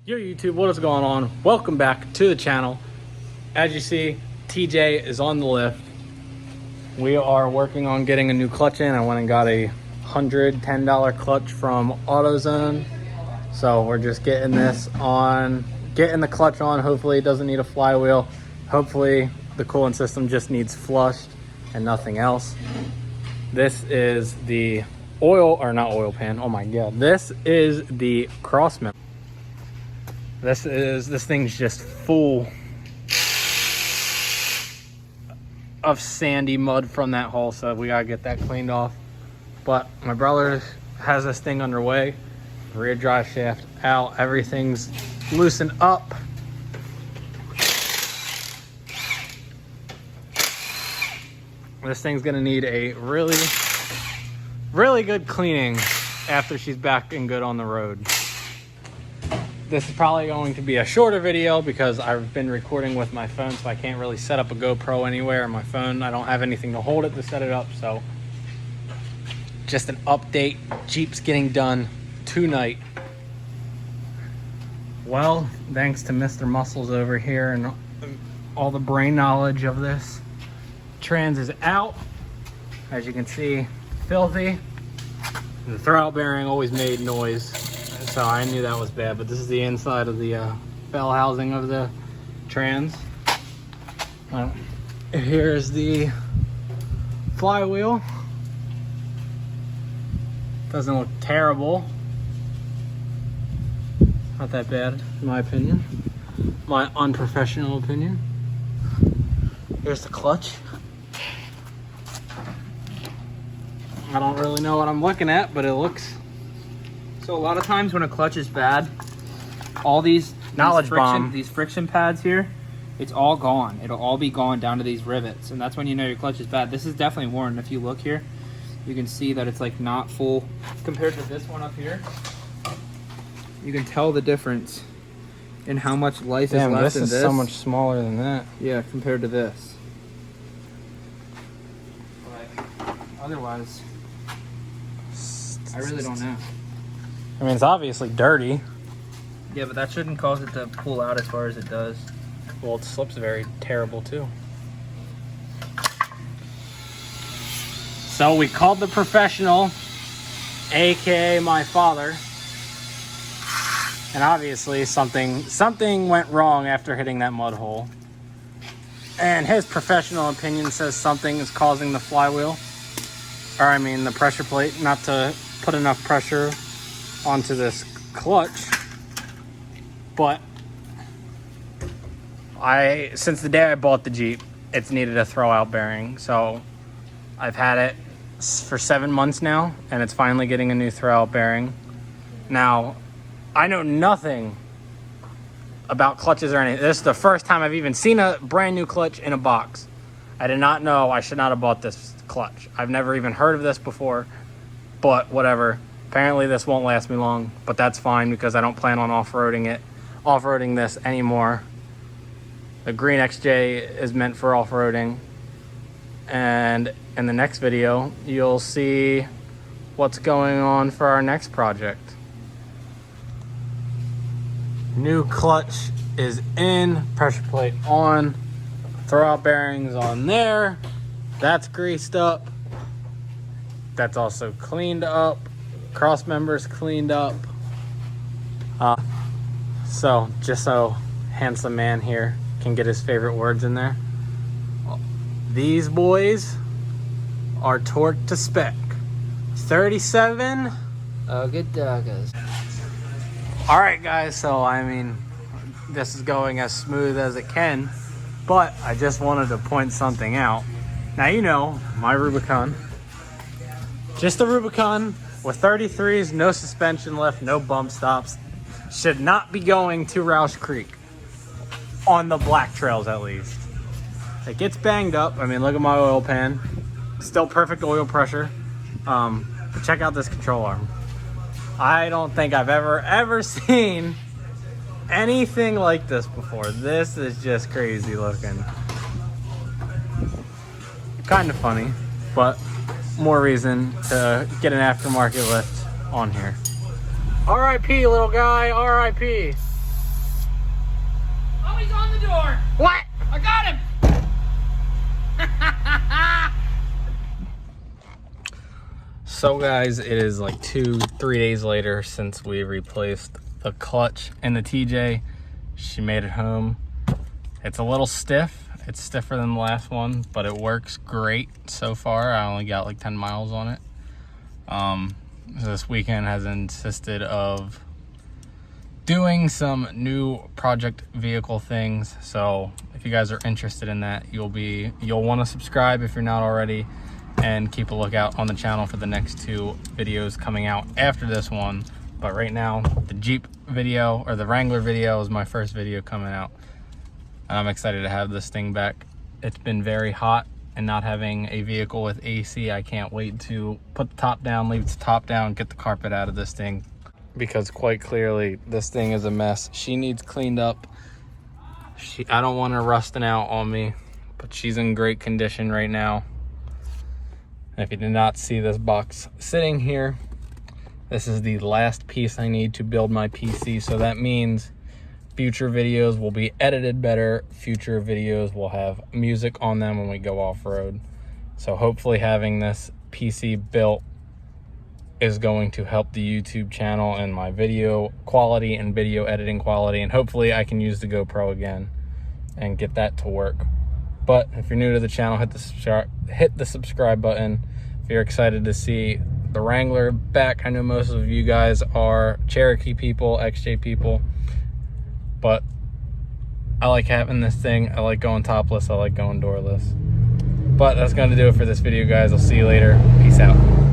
Yo YouTube, what is going on? Welcome back to the channel. As you see, TJ is on the lift. We are working on getting a new clutch in. I went and got a $110 clutch from AutoZone. So we're just getting this on, getting the clutch on. Hopefully it doesn't need a flywheel. Hopefully the coolant system just needs flushed and nothing else. This is the oil, or not oil pan, oh my god. This is the cross member. This thing's just full of sandy mud from that hole, so we gotta get that cleaned off. But my brother has this thing underway. Rear drive shaft out, everything's loosened up. This thing's gonna need a really good cleaning after she's back and good on the road. This is probably going to be a shorter video because I've been recording with my phone, so I can't really set up a GoPro anywhere on my phone. I don't have anything to hold it to set it up, so just an update. Jeep's getting done tonight. Well, thanks to Mr. Muscles over here and all the brain knowledge of this, trans is out. As you can see, filthy. The throwout bearing always made noise, so I knew that was bad, but this is the inside of the bell housing of the trans. Here's the flywheel. Doesn't look terrible. Not that bad, in my opinion. My unprofessional opinion. Here's the clutch. I don't really know what I'm looking at, but it looks... So a lot of times when a clutch is bad, all these friction pads here, it's all gone. It'll all be gone down to these rivets, and that's when you know your clutch is bad. This is definitely worn. If you look here, you can see that it's like not full compared to this one up here. You can tell the difference in how much life is left in this. This is so much smaller than that. Yeah, compared to this. But otherwise, I really don't know. I mean, it's obviously dirty. Yeah, but that shouldn't cause it to pull out as far as it does. Well, it slips very terrible too. So we called the professional, aka my father, and obviously something went wrong after hitting that mud hole. And his professional opinion says something is causing the flywheel, or I mean the pressure plate, not to put enough pressure onto this clutch. But since the day I bought the Jeep, it's needed a throwout bearing. So I've had it for 7 months now, and it's finally getting a new throwout bearing. Now, I know nothing about clutches or anything. This is the first time I've even seen a brand new clutch in a box. I did not know. I should not have bought this clutch. I've never even heard of this before, but whatever. Apparently this won't last me long, but that's fine because I don't plan on off-roading this anymore. The Green XJ is meant for off-roading, and in the next video you'll see what's going on for our next project. New clutch is in, pressure plate on, throwout bearings on there. That's greased up. That's also cleaned up. Cross members cleaned up. So just so handsome man here can get his favorite words in there. These boys are torqued to spec. 37 good doggos. All right guys, so I mean this is going as smooth as it can, but I just wanted to point something out. Now, you know my Rubicon, just a Rubicon with 33s, no suspension lift, no bump stops, should not be going to Roush Creek on the black trails at least. It gets banged up. I mean, look at my oil pan, still perfect oil pressure. But check out this control arm. I don't think I've ever seen anything like this before. This is just crazy looking. Kind of funny, but more reason to get an aftermarket lift on here. RIP, little guy, RIP. on the door. What? I got him. So guys, it is like 2-3 days later since we replaced the clutch in the TJ. She made it home. It's a little stiff. It's stiffer than the last one, but it works great so far. I only got like 10 miles on it. This weekend has insisted of doing some new project vehicle things. So if you guys are interested in that, you'll want to subscribe if you're not already, and keep a lookout on the channel for the next 2 videos coming out after this one. But right now, the Jeep video, or the Wrangler video, is my first video coming out. And I'm excited to have this thing back. It's been very hot, and not having a vehicle with AC, I can't wait to put the top down, leave the top down, get the carpet out of this thing. Because quite clearly, this thing is a mess. She needs cleaned up. I don't want her rusting out on me, but she's in great condition right now. And if you did not see this box sitting here, this is the last piece I need to build my PC. So that means future videos will be edited better. Future videos will have music on them when we go off-road. So hopefully having this PC built is going to help the YouTube channel and my video quality and video editing quality. And hopefully I can use the GoPro again and get that to work. But if you're new to the channel, hit the subscribe button. If you're excited to see the Wrangler back, I know most of you guys are Cherokee people, XJ people, but I like having this thing. I like going topless. I like going doorless. But that's going to do it for this video, guys. I'll see you later. Peace out.